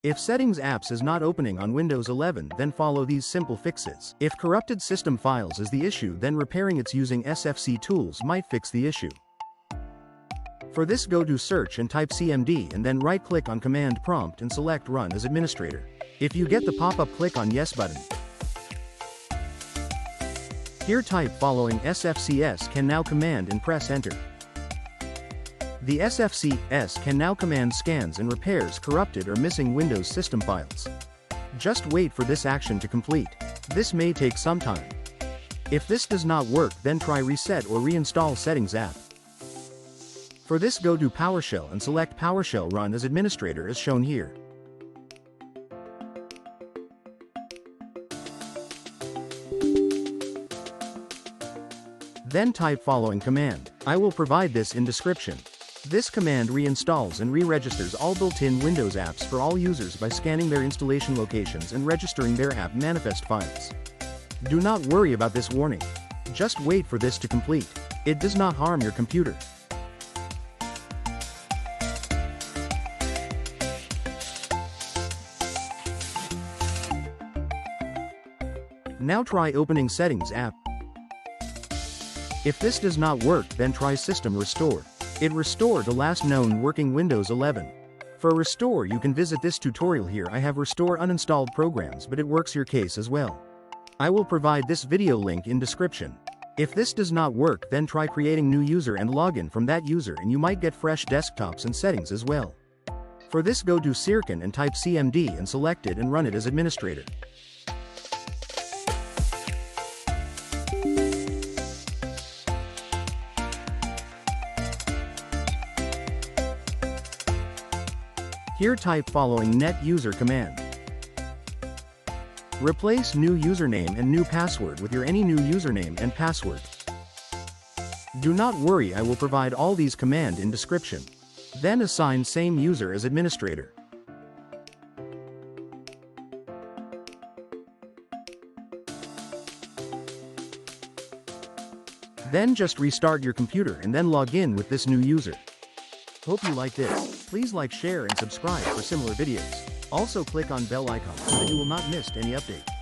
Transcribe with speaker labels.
Speaker 1: If Settings apps is not opening on Windows 11, then follow these simple fixes. If corrupted system files is the issue, then repairing it using SFC tools might fix the issue. For this, go to Search and type CMD and then right-click on Command Prompt and select Run as Administrator. If you get the pop-up, click on Yes button. Here type following SFCS can now command and press Enter. The SFCS can now command scans and repairs corrupted or missing Windows system files. Just wait for this action to complete. This may take some time. If this does not work, then try Reset or Reinstall Settings app. For this, go to PowerShell and select PowerShell Run as Administrator as shown here. Then type following command. I will provide this in description. This command reinstalls and re-registers all built-in Windows apps for all users by scanning their installation locations and registering their AppManifest files. Do not worry about this warning. Just wait for this to complete. It does not harm your computer. Now try opening Settings app. If this does not work, then try System Restore. It restored the last known working Windows 11. For Restore, you can visit this tutorial here. I have Restore uninstalled programs, but it works your case as well. I will provide this video link in description. If this does not work, then try creating new user and login from that user and you might get fresh desktops and settings as well. For this, go to Sirkin and type CMD and select it and run it as administrator. Here type following net user command. Replace new username and new password with your any new username and password. Do not worry, I will provide all these command in description. Then assign same user as administrator. Then just restart your computer and then log in with this new user. Hope you like this. Please like, share and subscribe for similar videos. Also click on bell icon so that you will not miss any update.